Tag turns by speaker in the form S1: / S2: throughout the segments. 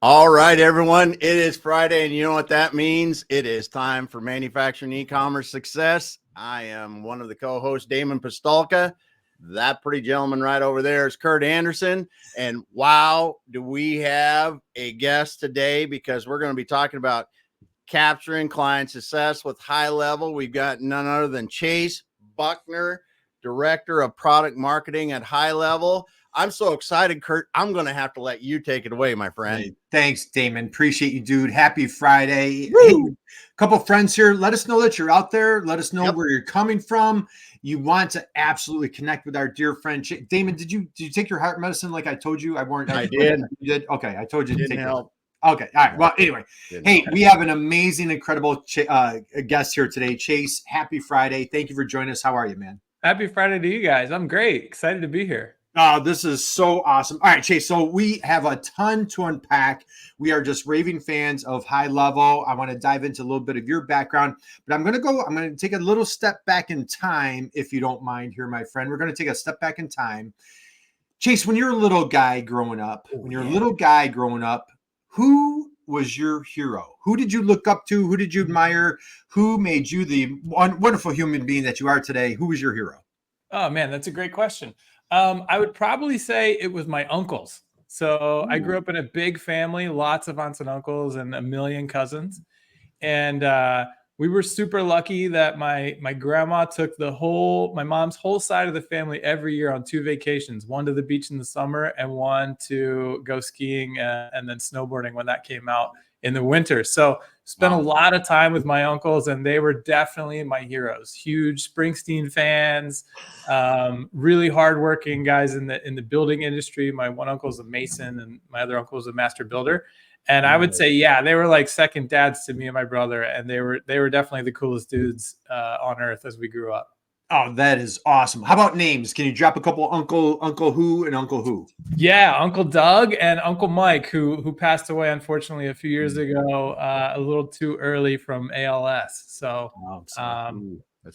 S1: All right, everyone. It is Friday, and you know what that means? It is time for Manufacturing E-Commerce Success. I am one of the co-hosts, Damon Pistolka. That pretty gentleman right over there is Kurt Anderson. And wow, do we have a guest today, because we're going to be talking about capturing client success with HighLevel. We've got none other than Chase Buckner, Director of Product Marketing at HighLevel. I'm so excited, Kurt. I'm going to have to let you take it away, my friend.
S2: Hey, thanks, Damon. Appreciate you, dude. Happy Friday. Woo! Hey, a couple friends here. Let us know that you're out there. Let us know where you're coming from. You want to absolutely connect with our dear friend Damon. Did you take your heart medicine like I told you?
S1: I did.
S2: You did. Okay, I told you to take
S1: help.
S2: Okay. All right. Well, anyway, we have an amazing, incredible guest here today. Chase, happy Friday. Thank you for joining us. How are you, man?
S3: Happy Friday to you guys. I'm great. Excited to be here.
S2: Oh, this is so awesome. All right, Chase. So we have a ton to unpack. We are just raving fans of HighLevel. I want to dive into a little bit of your background, but I'm going to take a little step back in time, if you don't mind here, my friend. We're going to take a step back in time. Chase, when you're a little guy growing up, who was your hero? Who did you look up to? Who did you admire? Who made you the wonderful human being that you are today? Who was your hero?
S3: Oh, man, that's a great question. I would probably say it was my uncles. So I grew up in a big family, lots of aunts and uncles and a million cousins. And we were super lucky that my grandma took my mom's whole side of the family every year on 2 vacations, one to the beach in the summer and one to go skiing and then snowboarding when that came out in the winter. So spent a lot of time with my uncles, and they were definitely my heroes. Huge Springsteen fans, really hardworking guys in the building industry. My one uncle is a mason, and my other uncle is a master builder. And I would say, they were like second dads to me and my brother, and they were definitely the coolest dudes on earth as we grew up.
S2: Oh, that is awesome. How about names? Can you drop a couple Uncle who and Uncle who?
S3: Yeah, Uncle Doug and Uncle Mike, who passed away, unfortunately, a few years ago, a little too early from ALS. So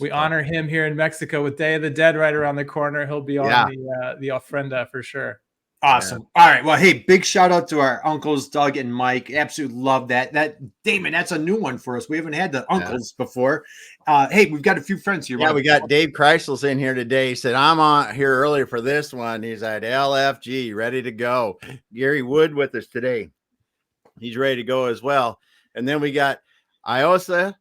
S3: we honor him here in Mexico with Day of the Dead right around the corner. He'll be on the ofrenda for sure.
S2: Awesome. Yeah. All right. Well, hey, big shout out to our uncles, Doug and Mike. Absolutely love that. Damon, that's a new one for us. We haven't had the uncles before. Hey, we've got a few friends here.
S1: Yeah, we got Dave Kreisel's in here today. He said, I'm on here earlier for this one. He's at LFG, ready to go. Gary Wood with us today. He's ready to go as well. And then we got Isosa,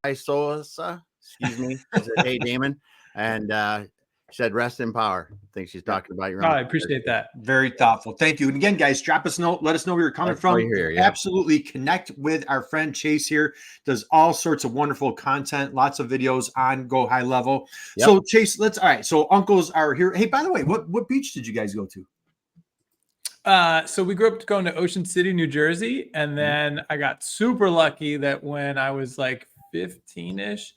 S1: excuse me. I said, hey, Damon. And she said, rest in power. I think she's talking about your own.
S3: I appreciate that.
S2: Very thoughtful. Thank you. And again, guys, drop us a note. Let us know where you're coming from.
S1: Here,
S2: Absolutely connect with our friend Chase here. Does all sorts of wonderful content, lots of videos on Go HighLevel. Yep. So Chase, all right. So uncles are here. Hey, by the way, what beach did you guys go
S3: to? So we grew up going to Ocean City, New Jersey. And then I got super lucky that when I was like 15-ish,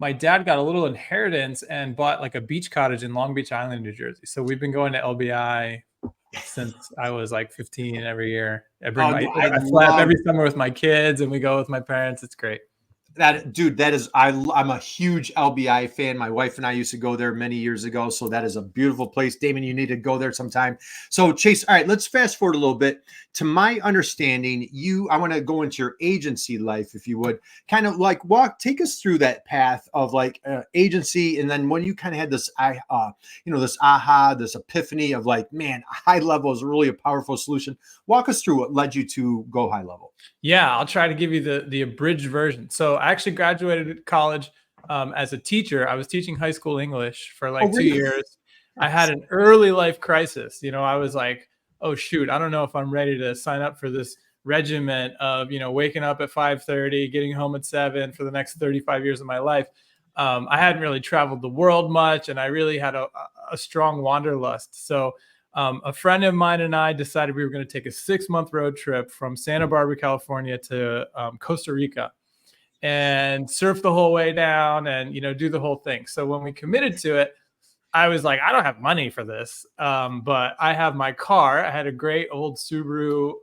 S3: my dad got a little inheritance and bought like a beach cottage in Long Beach Island, New Jersey. So we've been going to LBI since I was like 15 every year. I fly up every summer with my kids, and we go with my parents. It's great.
S2: I'm a huge LBI fan. My wife and I used to go there many years ago. So that is a beautiful place. Damon, you need to go there sometime. So Chase, all right, let's fast forward a little bit. To my understanding, I want to go into your agency life, if you would, kind of like take us through that path of like agency. And then when you kind of had this, this epiphany of like, man, HighLevel is really a powerful solution. Walk us through what led you to Go HighLevel.
S3: Yeah, I'll try to give you the abridged version. So I actually graduated college as a teacher. I was teaching high school English for like 2 years. I had an early life crisis. I was like, oh, shoot, I don't know if I'm ready to sign up for this regiment of, waking up at 5:30, getting home at 7 for the next 35 years of my life. I hadn't really traveled the world much, and I really had a strong wanderlust. So a friend of mine and I decided we were going to take a 6-month road trip from Santa Barbara, California to Costa Rica and surf the whole way down and, do the whole thing. So when we committed to it, I was like, I don't have money for this, but I have my car. I had a great old Subaru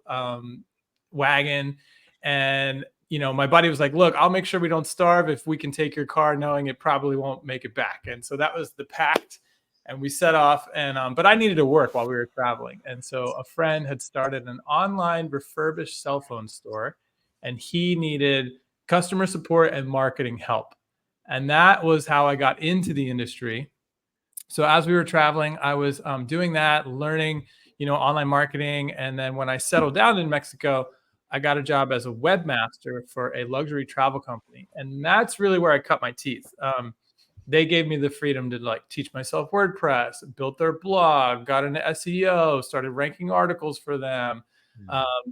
S3: wagon. And, my buddy was like, look, I'll make sure we don't starve if we can take your car, knowing it probably won't make it back. And so that was the pact. And we set off, and but I needed to work while we were traveling. And so a friend had started an online refurbished cell phone store, and he needed customer support and marketing help. And that was how I got into the industry. So as we were traveling, I was doing that, learning, online marketing. And then when I settled down in Mexico, I got a job as a webmaster for a luxury travel company. And that's really where I cut my teeth. They gave me the freedom to like teach myself WordPress, built their blog, got into SEO, started ranking articles for them,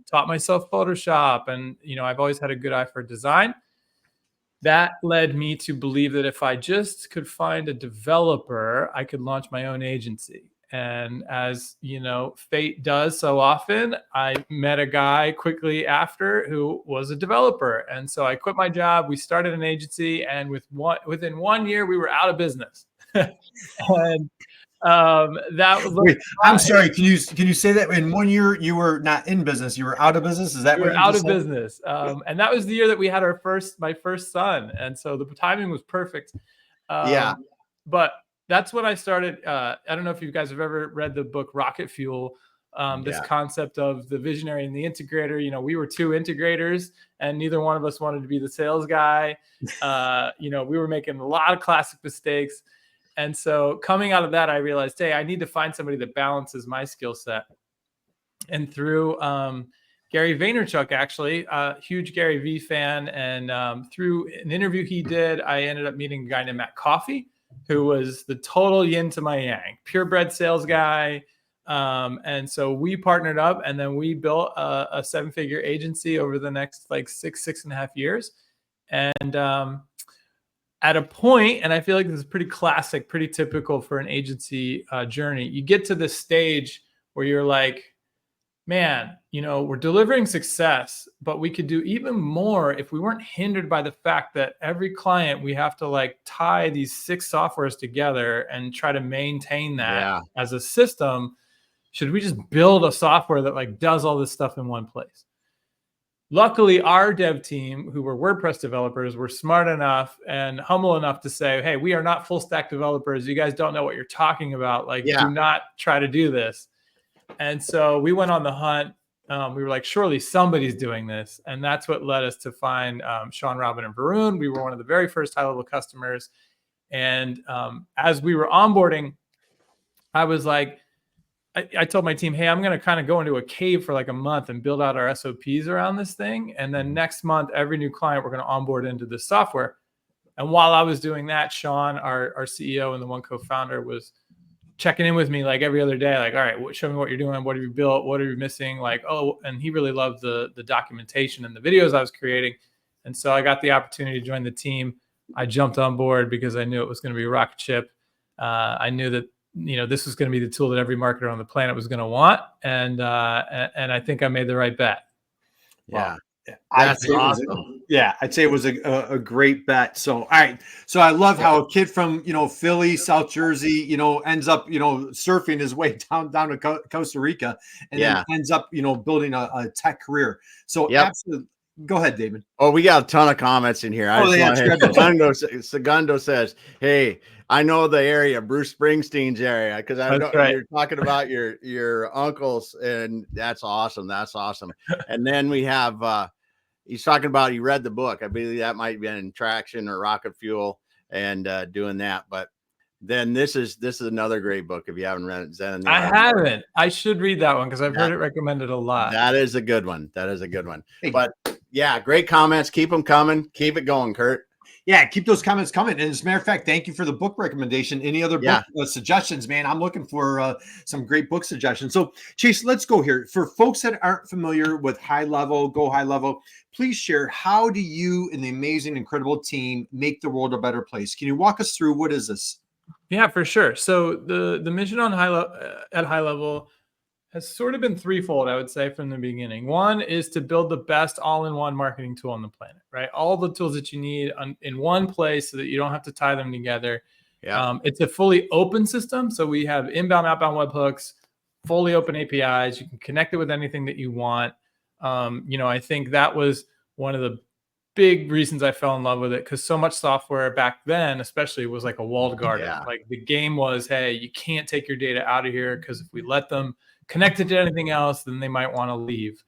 S3: taught myself Photoshop. And, I've always had a good eye for design. That led me to believe that if I just could find a developer, I could launch my own agency. And as fate does so often, I met a guy quickly after who was a developer. And so I quit my job. We started an agency, and within 1 year, we were out of business. And that was.
S2: Wait, I'm sorry. Can you say that in 1 year you were not in business? You were out of business. Is that
S3: we
S2: what
S3: were
S2: you
S3: out
S2: just
S3: of
S2: said?
S3: business? And that was the year that we had my first son, and so the timing was perfect. But that's when I started. I don't know if you guys have ever read the book Rocket Fuel. This concept of the visionary and the integrator. We were two integrators, and neither one of us wanted to be the sales guy. We were making a lot of classic mistakes. And so coming out of that, I realized, hey, I need to find somebody that balances my skill set. And through Gary Vaynerchuk, actually, a huge Gary V fan, and through an interview he did, I ended up meeting a guy named Matt Coffey, who was the total yin to my yang, purebred sales guy. And so we partnered up, and then we built a 7-figure agency over the next like 6.5 years. And at a point, and I feel like this is pretty classic, pretty typical for an agency journey, you get to this stage where you're like, man, we're delivering success, but we could do even more if we weren't hindered by the fact that every client, we have to like tie these 6 softwares together and try to maintain that as a system. Should we just build a software that like does all this stuff in one place? Luckily, our dev team, who were WordPress developers, were smart enough and humble enough to say, hey, we are not full stack developers. You guys don't know what you're talking about. Like, do not try to do this. And so we went on the hunt. We were like, surely somebody's doing this. And that's what led us to find Sean, Robin, and Varun. We were one of the very first HighLevel customers. And as we were onboarding, I was like, I told my team, hey, I'm going to kind of go into a cave for like a month and build out our SOPs around this thing. And then next month, every new client, we're going to onboard into this software. And while I was doing that, Sean, our CEO and the one co-founder, was checking in with me like every other day, like, all right, show me what you're doing. What have you built? What are you missing? Like, and he really loved the documentation and the videos I was creating. And so I got the opportunity to join the team. I jumped on board because I knew it was going to be a rocket ship. I knew that this was going to be the tool that every marketer on the planet was going to want. And I think I made the right bet.
S1: Yeah.
S2: Wow.
S1: That's awesome.
S2: I'd say it was a great bet. So, all right. So I love how a kid from, Philly, South Jersey, ends up, surfing his way down to Costa Rica, and then ends up, building a tech career. So absolutely. Go ahead, David.
S1: Oh, we got a ton of comments in here. Segundo says, hey, I know the area, Bruce Springsteen's area, because I know you're talking about your uncles, and that's awesome. That's awesome. And then we have he's talking about, he read the book. I believe that might be in Traction or Rocket Fuel, and doing that. But then this is another great book if you haven't read it. Zen.
S3: I haven't. I should read that one because I've heard it recommended a lot.
S1: That is a good one. But yeah, great comments. Keep them coming. Keep it going, Kurt.
S2: Yeah, keep those comments coming. And as a matter of fact, thank you for the book recommendation. Any other book suggestions, man? I'm looking for some great book suggestions. So, Chase, let's go here. For folks that aren't familiar with HighLevel, Go HighLevel, please share, how do you and the amazing, incredible team make the world a better place? Can you walk us through, what is this?
S3: Yeah, for sure. So the mission on at HighLevel has sort of been threefold, I would say, from the beginning. One is to build the best all-in-one marketing tool on the planet, right? All the tools that you need in one place so that you don't have to tie them together. It's a fully open system. So we have inbound, outbound webhooks, fully open APIs. You can connect it with anything that you want. I think that was one of the big reasons I fell in love with it, because so much software back then, especially, was like a walled garden.
S1: Yeah.
S3: Like the game was, hey, you can't take your data out of here, because if we let them connect it to anything else, then they might want to leave.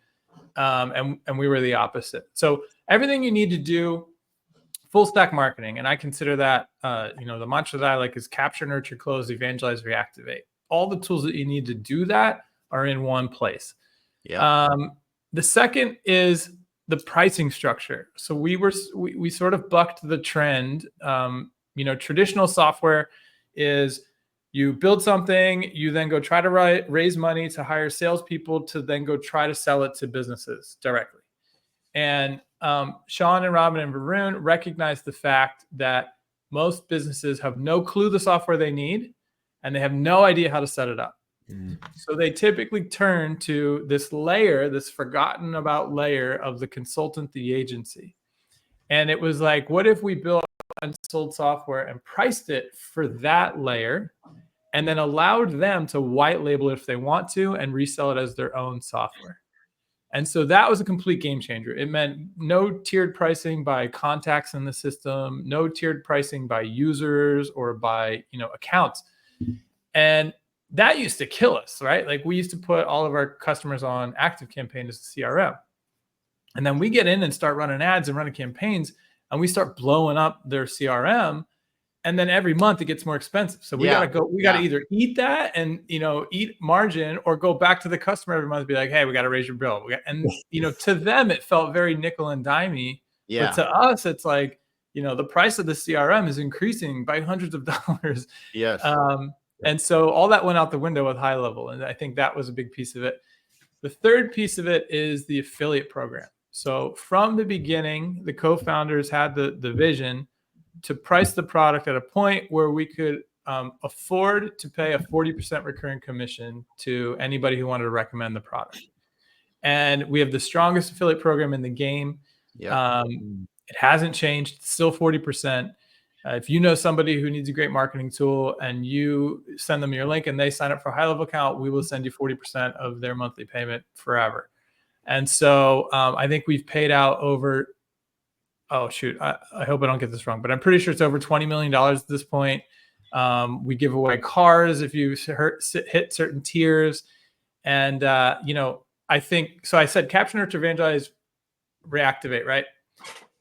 S3: And we were the opposite. So everything you need to do, full stack marketing, and I consider that, the mantra that I like is capture, nurture, close, evangelize, reactivate. All the tools that you need to do that are in one place.
S1: Yeah.
S3: The second is the pricing structure. So we sort of bucked the trend. Traditional software is you build something, you then go try to raise money to hire salespeople to then go try to sell it to businesses directly. And Sean and Robin and Varun recognize the fact that most businesses have no clue the software they need, and they have no idea how to set it up. So they typically turn to this layer, this forgotten about layer of the consultant, the agency. And it was like, what if we built and sold software and priced it for that layer, and then allowed them to white label it if they want to and resell it as their own software? And so that was a complete game changer. It meant no tiered pricing by contacts in the system, no tiered pricing by users or by, accounts. And that used to kill us, right? Like we used to put all of our customers on ActiveCampaign as a CRM. And then we get in and start running ads and running campaigns, and we start blowing up their CRM. And then every month it gets more expensive. So we got to either eat that and, eat margin, or go back to the customer every month and be like, hey, we got to raise your bill. And, to them, it felt very nickel and dimey.
S1: Yeah.
S3: But to us, it's like, the price of the CRM is increasing by hundreds of dollars.
S1: Yes.
S3: And so all that went out the window with HighLevel. And I think that was a big piece of it. The third piece of it is the affiliate program. So from the beginning, the co-founders had the vision to price the product at a point where we could afford to pay a 40% recurring commission to anybody who wanted to recommend the product. And we have the strongest affiliate program in the game.
S1: Yeah.
S3: It hasn't changed. It's still 40%. If you know somebody who needs a great marketing tool and you send them your link and they sign up for a HighLevel account, we will send you 40% of their monthly payment forever. And so I think we've paid out over, I hope I don't get this wrong, but I'm pretty sure it's over $20 million at this point. We give away cars if you hit certain tiers. And, I think, so I said capture, nurture, evangelize, reactivate, right?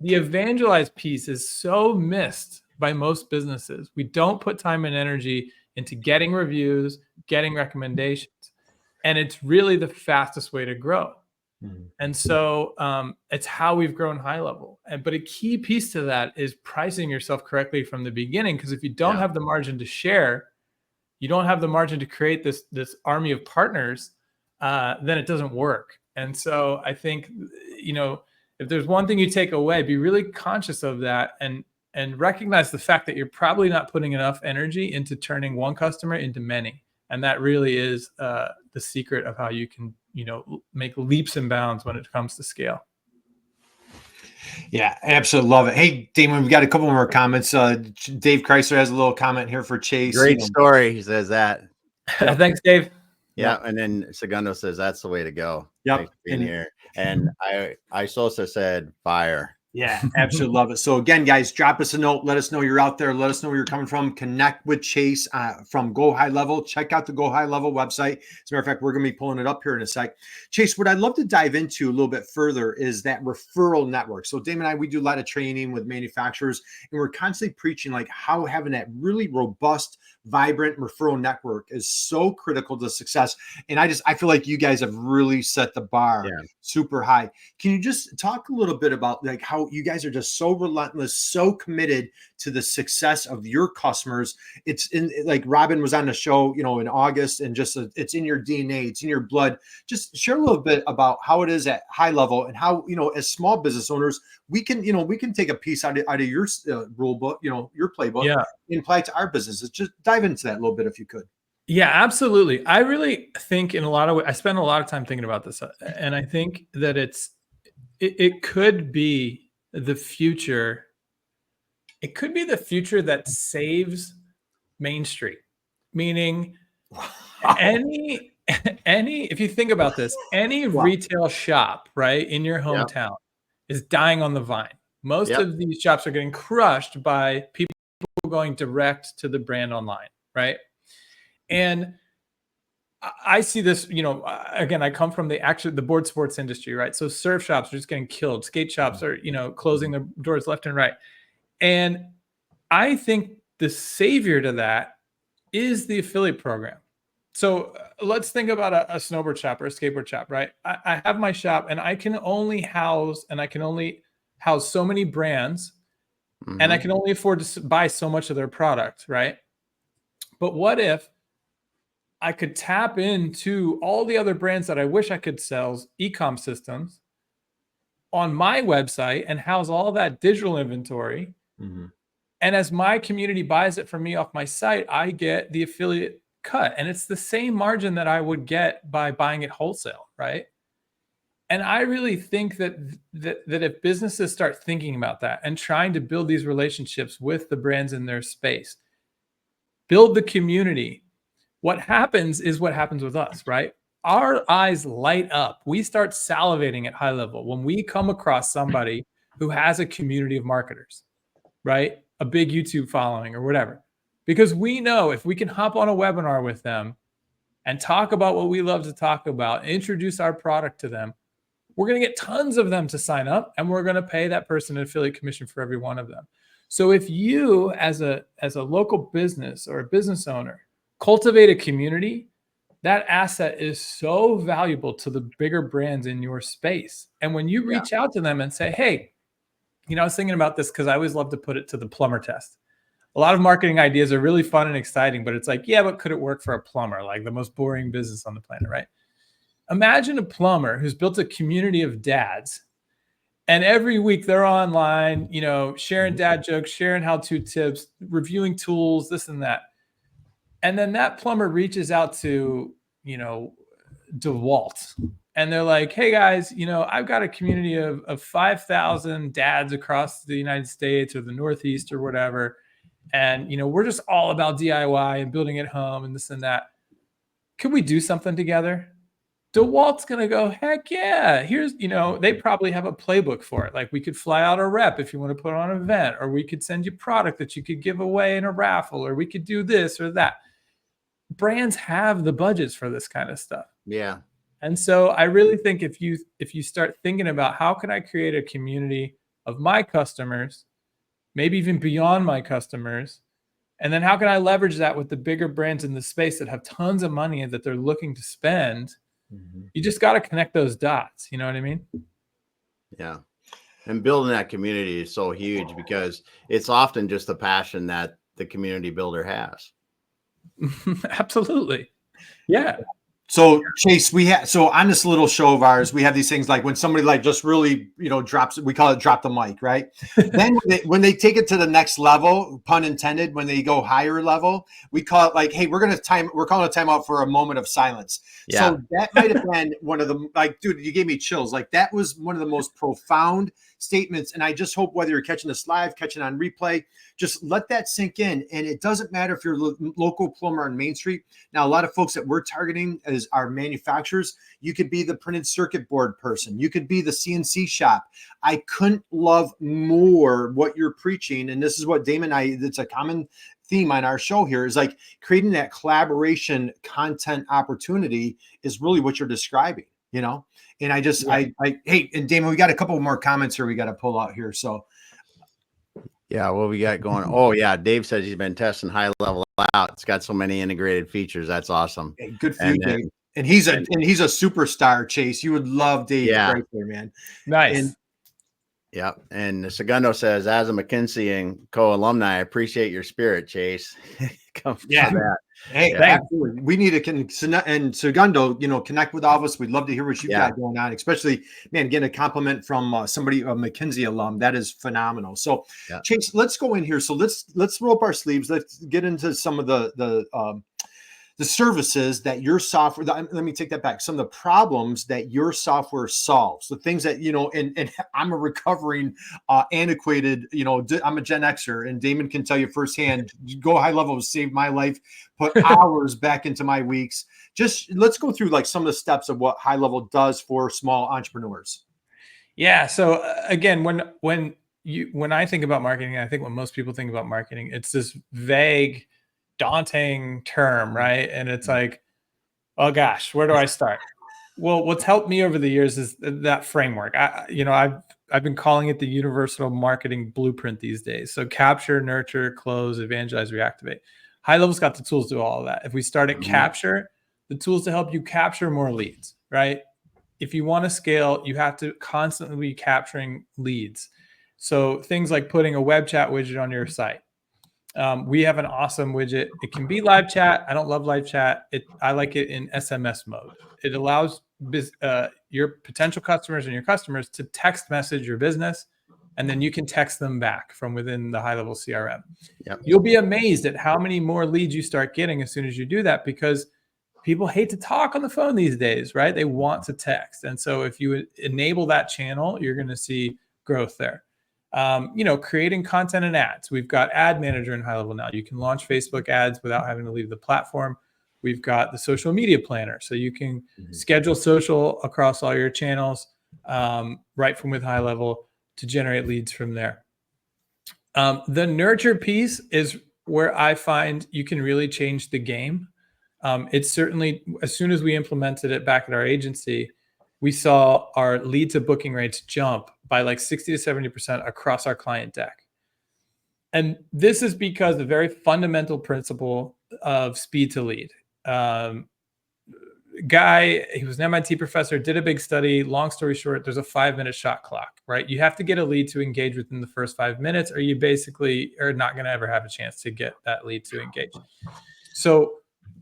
S3: The evangelize piece is so missed by most businesses. We don't put time and energy into getting reviews, getting recommendations. And it's really the fastest way to grow. Mm-hmm. And so it's how we've grown HighLevel. But a key piece to that is pricing yourself correctly from the beginning. Because if you don't have the margin to share, you don't have the margin to create this army of partners, then it doesn't work. And so I think, if there's one thing you take away, be really conscious of that and recognize the fact that you're probably not putting enough energy into turning one customer into many. And that really is the secret of how you can, make leaps and bounds when it comes to scale.
S2: Yeah, absolutely love it. Hey, Damon, we've got a couple more comments. Dave Chrysler has a little comment here for Chase.
S1: Great story. He says that.
S3: Thanks, Dave.
S1: Yeah. And then Segundo says that's the way to go.
S2: Yep.
S1: Thanks for being here. And I Sosa said fire.
S2: Yeah, absolutely love it. So again, guys, drop us a note. Let us know you're out there. Let us know where you're coming from. Connect with Chase from Go HighLevel. Check out the Go HighLevel website. As a matter of fact, we're going to be pulling it up here in a sec. Chase, what I'd love to dive into a little bit further is that referral network. So Damon and I, we do a lot of training with manufacturers, and we're constantly preaching like how having that really robust, vibrant referral network is so critical to success. And I feel like you guys have really set the bar super high. Can you just talk a little bit about like how you guys are just so relentless, so committed to the success of your customers? It's in, like Robin was on the show, in August, and just it's in your DNA, it's in your blood. Just share a little bit about how it is at HighLevel and how, as small business owners, we can take a piece out of your rule book, your playbook, and apply it to our businesses. Just dive into that a little bit if you could.
S3: Yeah, absolutely. I really think in a lot of ways, I spend a lot of time thinking about this, and I think that it could be the future. It could be the future that saves Main Street, meaning any, if you think about this, any retail shop, right, in your hometown is dying on the vine. Most of these shops are getting crushed by people going direct to the brand online, right? And I see this, again, I come from the board sports industry, right? So surf shops are just getting killed. Skate shops are, closing their doors left and right. And I think the savior to that is the affiliate program. So let's think about a snowboard shop or a skateboard shop, right? I have my shop and I can only house so many brands, and I can only afford to buy so much of their product, right? But what if I could tap into all the other brands that I wish I could sell e-com systems on my website and house all that digital inventory. And as my community buys it from me off my site, I get the affiliate cut. And it's the same margin that I would get by buying it wholesale, right? And I really think that if businesses start thinking about that and trying to build these relationships with the brands in their space, build the community, what happens is what happens with us, right? Our eyes light up. We start salivating at HighLevel when we come across somebody who has a community of marketers, right? A big YouTube following or whatever. Because we know if we can hop on a webinar with them and talk about what we love to talk about, introduce our product to them, we're going to get tons of them to sign up, and we're going to pay that person an affiliate commission for every one of them. So if you, as a local business or a business owner, cultivate a community, that asset is so valuable to the bigger brands in your space. And when you reach out to them and say, hey, I was thinking about this because I always love to put it to the plumber test. A lot of marketing ideas are really fun and exciting, but it's like, yeah, but could it work for a plumber? Like the most boring business on the planet, right? Imagine a plumber who's built a community of dads, and every week they're online, sharing dad jokes, sharing how-to tips, reviewing tools, this and that. And then that plumber reaches out to, DeWalt, and they're like, hey guys, I've got a community of 5,000 dads across the United States or the Northeast or whatever. And, we're just all about DIY and building at home and this and that. Could we do something together? DeWalt's going to go, heck yeah. Here's, they probably have a playbook for it. Like we could fly out a rep if you want to put on an event, or we could send you product that you could give away in a raffle, or we could do this or that. Brands have the budgets for this kind of stuff.
S1: Yeah.
S3: And so I really think if you start thinking about how can I create a community of my customers, maybe even beyond my customers, and then how can I leverage that with the bigger brands in the space that have tons of money that they're looking to spend? You just got to connect those dots. You know what I mean?
S1: Yeah. And building that community is so huge because it's often just the passion that the community builder has.
S3: Absolutely. Yeah.
S2: So Chase, so on this little show of ours, we have these things like when somebody like just really, drops, we call it drop the mic, right? Then when they take it to the next level, pun intended, when they go higher level, we call it like, hey, we're calling a timeout for a moment of silence.
S1: Yeah.
S2: So that might have been one of the, like, dude, you gave me chills. Like that was one of the most profound statements. And I just hope whether you're catching this live, catching on replay, just let that sink in. And it doesn't matter if you're a local plumber on Main Street. Now, a lot of folks that we're targeting as our manufacturers, you could be the printed circuit board person. You could be the CNC shop. I couldn't love more what you're preaching. And this is what Damon and it's a common theme on our show here, is like creating that collaboration content opportunity is really what you're describing, And I just, I hey, and Damon, we got a couple more comments here we got to pull out here. So
S1: yeah, what we got going? Oh yeah, Dave says he's been testing HighLevel out. It's got so many integrated features. That's awesome.
S2: Hey, good for you, Dave. And he's a superstar, Chase. You would love Dave right there, man.
S3: Nice.
S1: And Segundo says, as a McKinsey and co-alumni, I appreciate your spirit, Chase.
S2: Hey, absolutely. We need to and Segundo, connect with all of us. We'd love to hear what you've got going on, especially, man, getting a compliment from somebody, a McKinsey alum. That is phenomenal. So Chase, let's go in here. So let's roll up our sleeves. Let's get into some of the services that your software, let me take that back. Some of the problems that your software solves, the things that, and I'm a recovering antiquated, I'm a Gen Xer, and Damon can tell you firsthand, go HighLevel saved my life, put hours back into my weeks. Just let's go through like some of the steps of what HighLevel does for small entrepreneurs.
S3: Yeah. So again, when when I think about marketing, I think when most people think about marketing, it's this vague, daunting term, right? And it's like, oh gosh, where do I start? Well, what's helped me over the years is that framework. I've been calling it the universal marketing blueprint these days. So capture, nurture, close, evangelize, reactivate. HighLevel's got the tools to do all of that. If we start at capture, the tools to help you capture more leads, right? If you want to scale, you have to constantly be capturing leads. So things like putting a web chat widget on your site. We have an awesome widget. It can be live chat. I don't love live chat. I like it in SMS mode. It allows your potential customers and your customers to text message your business, and then you can text them back from within the HighLevel CRM.
S1: Yep.
S3: You'll be amazed at how many more leads you start getting as soon as you do that, because people hate to talk on the phone these days, right? They want to text. And so if you enable that channel, you're going to see growth there. Creating content and ads. We've got Ad Manager in HighLevel now. You can launch Facebook ads without having to leave the platform. We've got the social media planner, so you can schedule social across all your channels right from with HighLevel to generate leads from there. The nurture piece is where I find you can really change the game. It's certainly, as soon as we implemented it back at our agency, we saw our lead to booking rates jump by like 60 to 70% across our client deck. And this is because the very fundamental principle of speed to lead. Guy, he was an MIT professor, did a big study. Long story short, there's a 5-minute shot clock, right? You have to get a lead to engage within the first 5 minutes, or you basically are not going to ever have a chance to get that lead to engage. So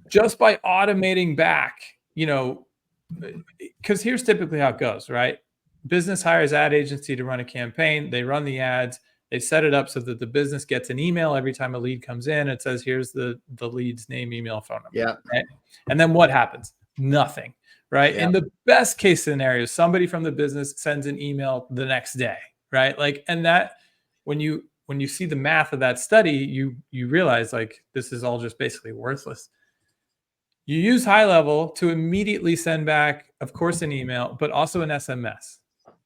S3: just by automating back, because here's typically how it goes, right? Business hires ad agency to run a campaign. They run the ads. They set it up so that the business gets an email every time a lead comes in. It says, here's the lead's name, email, phone number.
S1: Yeah.
S3: Right? And then what happens? Nothing, right?
S1: Yeah.
S3: In the best case scenario, somebody from the business sends an email the next day, right? Like, and that when you see the math of that study, you realize like this is all just basically worthless. You use HighLevel to immediately send back, of course, an email, but also an SMS,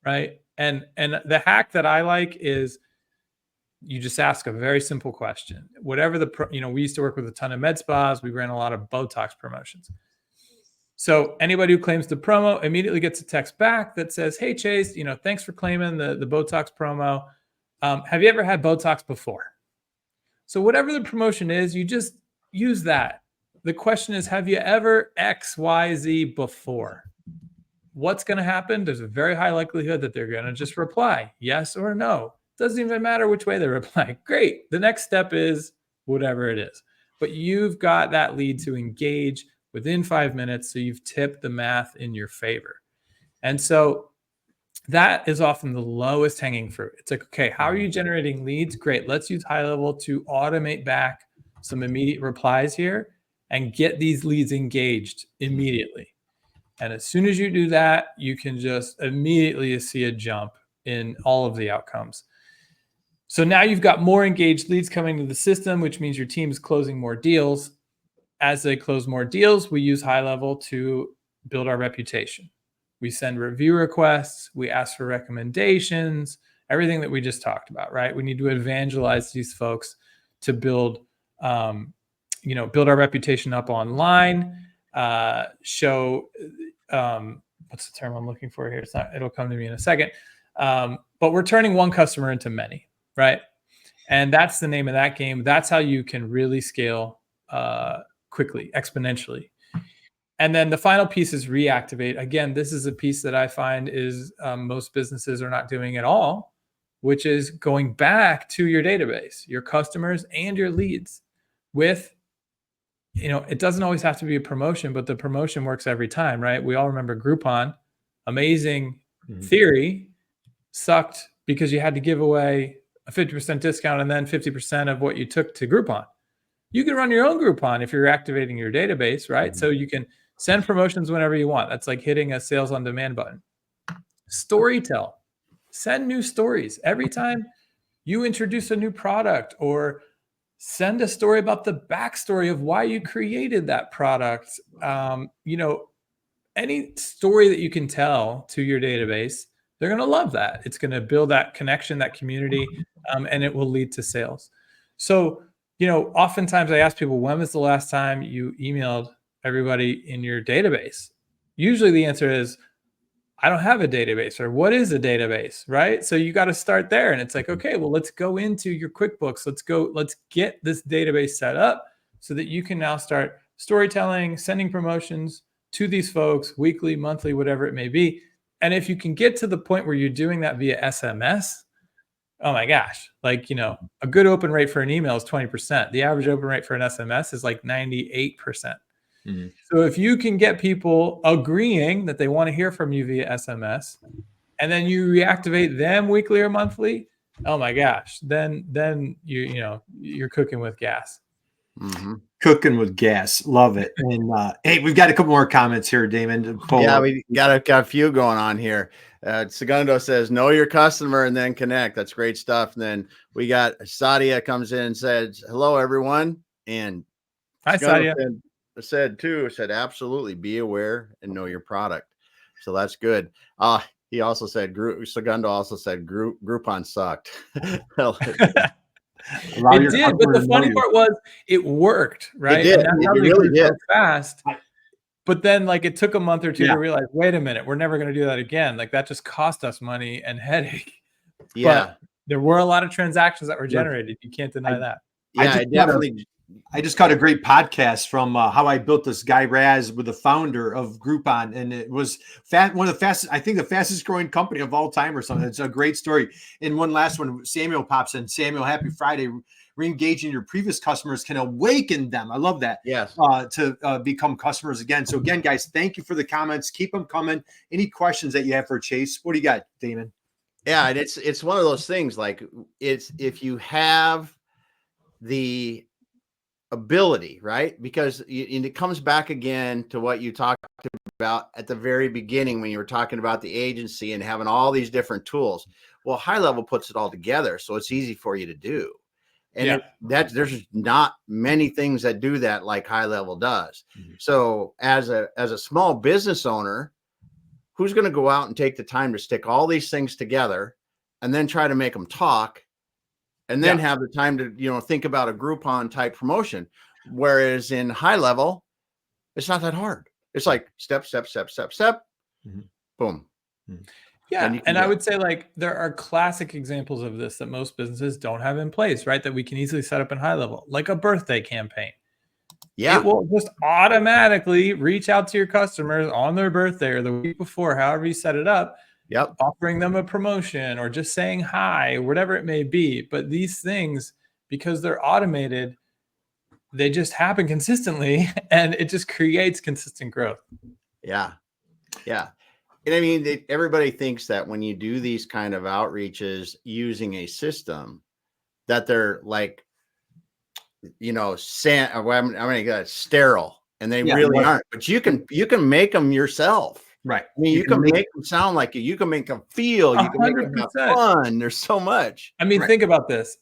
S3: right? And the hack that I like is you just ask a very simple question. Whatever we used to work with a ton of med spas. We ran a lot of Botox promotions. So anybody who claims the promo immediately gets a text back that says, hey, Chase, thanks for claiming the Botox promo. Have you ever had Botox before? So whatever the promotion is, you just use that. The question is, have you ever XYZ before? What's going to happen? There's a very high likelihood that they're going to just reply yes or no. Doesn't even matter which way they reply. Great. The next step is whatever it is. But you've got that lead to engage within 5 minutes. So you've tipped the math in your favor. And so that is often the lowest hanging fruit. It's like, okay, how are you generating leads? Great. Let's use HighLevel to automate back some immediate replies here and get these leads engaged immediately. And as soon as you do that, you can just immediately see a jump in all of the outcomes. So now you've got more engaged leads coming to the system, which means your team is closing more deals. As they close more deals, we use HighLevel to build our reputation. We send review requests. We ask for recommendations, everything that we just talked about, right? We need to evangelize these folks to build our reputation up online, show, what's the term I'm looking for here? It'll come to me in a second. But we're turning one customer into many, right? And that's the name of that game. That's how you can really scale quickly, exponentially. And then the final piece is reactivate. Again, this is a piece that I find is most businesses are not doing at all, which is going back to your database, your customers and your leads with, it doesn't always have to be a promotion, but the promotion works every time, right? We all remember Groupon, amazing theory, sucked because you had to give away a 50% discount and then 50% of what you took to Groupon. You can run your own Groupon if you're activating your database, right? So you can send promotions whenever you want. That's like hitting a sales on demand button. Storytell, send new stories every time you introduce a new product, or send a story about the backstory of why you created that product. Any story that you can tell to your database they're going to love that. It's going to build that connection, that community, and it will lead to sales. So, oftentimes I ask people, when was the last time you emailed everybody in your database? Usually the answer is, I don't have a database, or what is a database, right? So you got to start there. And it's like, okay, well, let's go into your QuickBooks. Let's get this database set up so that you can now start storytelling, sending promotions to these folks weekly, monthly, whatever it may be. And if you can get to the point where you're doing that via SMS, oh my gosh, like, a good open rate for an email is 20%. The average open rate for an SMS is like 98%. Mm-hmm. So if you can get people agreeing that they want to hear from you via SMS, and then you reactivate them weekly or monthly, oh my gosh, then you're cooking with gas.
S2: Mm-hmm. Cooking with gas. Love it. And hey, we've got a couple more comments here, Damon.
S1: Yeah, we got a few going on here. Segundo says, know your customer and then connect. That's great stuff. And then we got Sadia comes in and says, hello, everyone. And
S3: hi, Sadia.
S1: Said, absolutely be aware and know your product. So that's good. He also said, Segundo also said, Groupon sucked.
S3: It did, but the funny part was it worked, right?
S1: It did. It really did.
S3: So fast. But then, like, it took a month or two to realize, wait a minute, we're never going to do that again. Like, that just cost us money and headache.
S1: Yeah.
S3: But there were a lot of transactions that were generated. You can't deny that.
S2: I just caught a great podcast from How I Built This, Guy Raz, with the founder of Groupon, and it was one of the fastest, I think the fastest growing company of all time or something. It's a great story. And one last one, Samuel pops in. Samuel, happy Friday. Re-engaging your previous customers can awaken them. I love that.
S1: Yes.
S2: To become customers again. So again, guys, thank you for the comments. Keep them coming. Any questions that you have for Chase? What do you got, Damon?
S1: Yeah, and it's one of those things, like, it's if you have the ability, right? Because it comes back again to what you talked about at the very beginning when you were talking about the agency and having all these different tools. Well, HighLevel puts it all together, so it's easy for you to do. And there's not many things that do that like HighLevel does. Mm-hmm. So as a small business owner, who's going to go out and take the time to stick all these things together and then try to make them talk, and then have the time to, think about a Groupon type promotion? Whereas in HighLevel, it's not that hard. It's like step, step, step, step, step, boom. Mm-hmm.
S3: Yeah. And I would say, like, there are classic examples of this that most businesses don't have in place, right? That we can easily set up in HighLevel, like a birthday campaign. Yeah. It will just automatically reach out to your customers on their birthday or the week before, however you set it up.
S1: Yep.
S3: Offering them a promotion or just saying hi, whatever it may be. But these things, because they're automated, they just happen consistently, and it just creates consistent growth.
S1: Yeah. Yeah. And I mean, everybody thinks that when you do these kind of outreaches using a system, that they're like, sterile, and they really aren't. But you can make them yourself.
S2: Right.
S1: I mean, you can make them sound like you can make them feel, you can make them have fun. There's so much.
S3: I mean, think about this.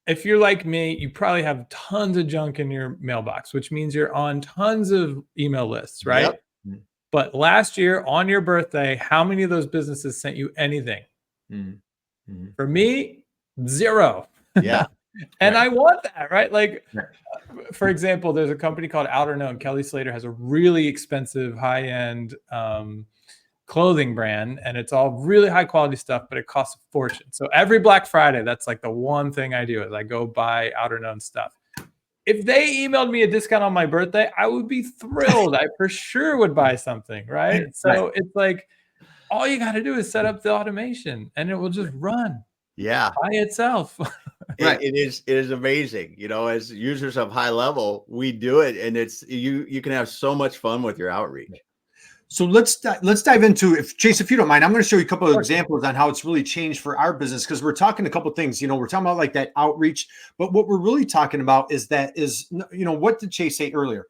S3: If you're like me, you probably have tons of junk in your mailbox, which means you're on tons of email lists, right? Yep. But last year on your birthday, how many of those businesses sent you anything? Mm-hmm. For me, 0.
S1: Yeah.
S3: And I want that, right? Like, for example, there's a company called Outerknown. Kelly Slater has a really expensive high-end clothing brand, and it's all really high quality stuff, but it costs a fortune. So every Black Friday, that's like the one thing I do is I go buy Outerknown stuff. If they emailed me a discount on my birthday, I would be thrilled. I for sure would buy something, right? So it's like, all you got to do is set up the automation and it will just run by itself.
S1: It is amazing. As users of HighLevel, we do it, and it's you can have so much fun with your outreach.
S2: So let's dive into, Chase, if you don't mind, I'm going to show you a couple of examples on how it's really changed for our business, because we're talking a couple of things. We're talking about like that outreach, but what we're really talking about is what did Chase say earlier?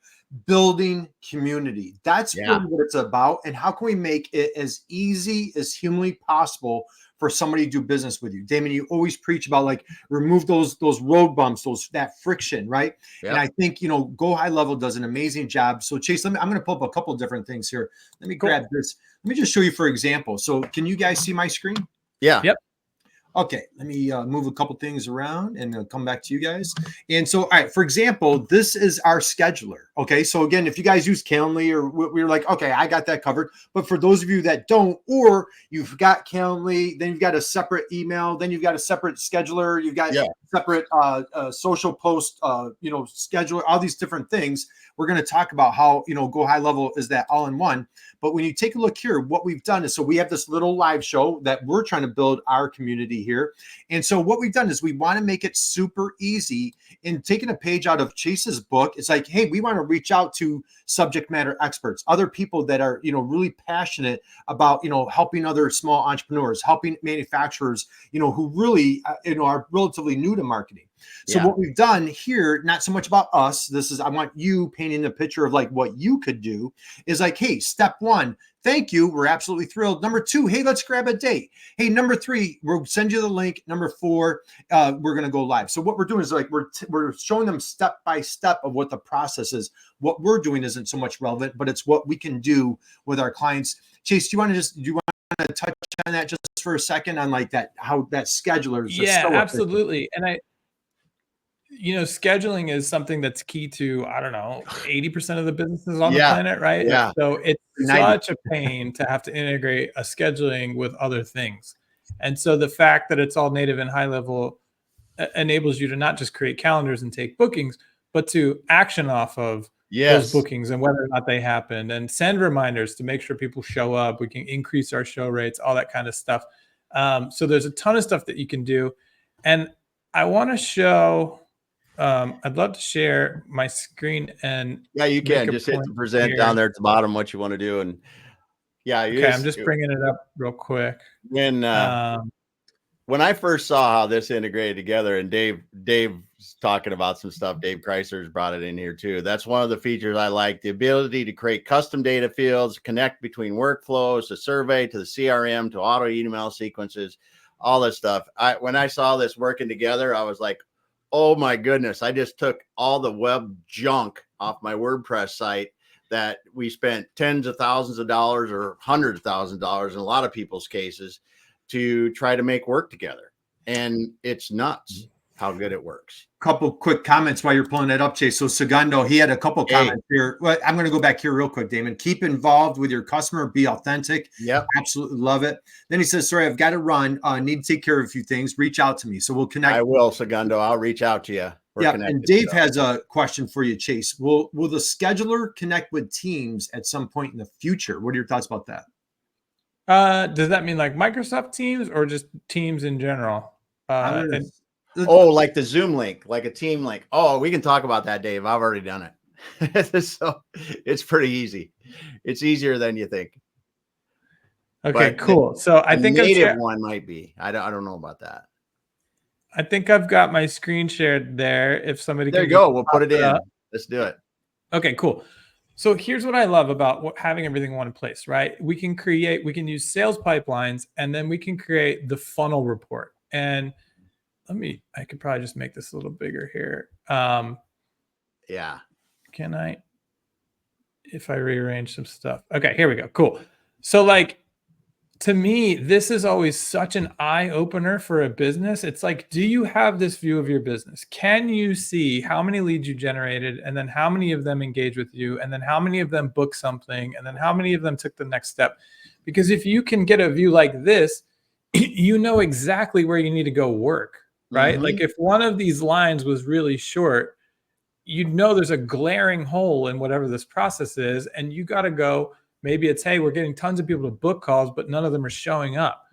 S2: Building community. That's really what it's about, and how can we make it as easy as humanly possible for somebody to do business with you. Damon, you always preach about like remove those road bumps, that friction, right?
S1: Yep.
S2: And I think, you know, Go High Level does an amazing job. So Chase, I'm going to pull up a couple different things here. Let me grab this. Let me just show you for example. So can you guys see my screen?
S1: Yeah.
S3: Yep.
S2: Okay, let me move a couple things around and come back to you guys. And so, all right, for example, this is our scheduler. Okay, so again, if you guys use Calendly or we're like, okay, I got that covered. But for those of you that don't, or you've got Calendly, then you've got a separate email, then you've got a separate scheduler, you've got separate social post, you know, scheduler, all these different things. We're going to talk about how, you know, Go High Level is that all in one. But when you take a look here, what we've done is, so we have this little live show that we're trying to build our community here. And so what we've done is we want to make it super easy. And taking a page out of Chase's book, it's like, hey, we want to reach out to subject matter experts, other people that are, you know, really passionate about, you know, helping other small entrepreneurs, helping manufacturers, you know, who really, you know, are relatively new to marketing. So what we've done here, not so much about us, this is, I want you painting a picture of like what you could do is like, hey, step one, thank you. We're absolutely thrilled. Number two, hey, let's grab a date. Hey, number three, we'll send you the link. Number four, we're going to go live. So what we're doing is like, we're showing them step by step of what the process is. What we're doing isn't so much relevant, but it's what we can do with our clients. Chase, do you want to touch on that just for a second on like that, how that scheduler is
S3: Yeah,
S2: so
S3: absolutely. And you know, scheduling is something that's key to, I don't know, 80% of the businesses on the planet, right?
S1: Yeah.
S3: So it's
S2: 90.
S3: such a pain to have to integrate a scheduling with other things. And so the fact that it's all native and high level enables you to not just create calendars and take bookings, but to action off of those bookings and whether or not they happened, and send reminders to make sure people show up. We can increase our show rates, all that kind of stuff. So there's a ton of stuff that you can do. And I want to show, I'd love to share my screen and
S1: you can just hit the present here down there at the bottom what you want to do. And
S3: okay, I'm just bringing it up real quick.
S1: When I first saw how this integrated together, and Dave's talking about some stuff, Dave Chrysler's brought it in here too. That's one of the features I like, the ability to create custom data fields, connect between workflows, to survey, to the CRM, to auto email sequences, all this stuff. When I saw this working together, I was like, oh my goodness, I just took all the web junk off my WordPress site that we spent tens of thousands of dollars or hundreds of thousands of dollars in a lot of people's cases to try to make work together. And it's nuts how good it works.
S2: Couple quick comments while you're pulling it up, Chase. So Segundo, he had a couple comments here. Well, I'm going to go back here real quick, Damon. Keep involved with your customer. Be authentic.
S1: Yep.
S2: Absolutely love it. Then he says, sorry, I've got to run. Need to take care of a few things. Reach out to me. So we'll connect.
S1: I will, Segundo. I'll reach out to you.
S2: Yeah. And Dave has a question for you, Chase. Will the scheduler connect with Teams at some point in the future? What are your thoughts about that?
S3: Does that mean like Microsoft Teams or just Teams in general?
S1: Like the Zoom link, like a team link. Oh, we can talk about that, Dave. I've already done it. So it's pretty easy. It's easier than you think.
S3: Okay, cool. So I think
S1: native one might be. I don't know about that.
S3: I think I've got my screen shared there. If somebody
S1: there you go, we'll put it in. Let's do it.
S3: Okay, cool. So here's what I love about having everything in one place, right? We can use sales pipelines, and then we can create the funnel report. And I could probably just make this a little bigger here.
S1: Yeah.
S3: Can I, if I rearrange some stuff? Okay, here we go. Cool. So like, to me, this is always such an eye opener for a business. It's like, do you have this view of your business? Can you see how many leads you generated, and then how many of them engage with you, and then how many of them book something, and then how many of them took the next step? Because if you can get a view like this, you know exactly where you need to go work, right? Like if one of these lines was really short, you'd know there's a glaring hole in whatever this process is, and you got to go. Maybe it's, hey, we're getting tons of people to book calls, but none of them are showing up.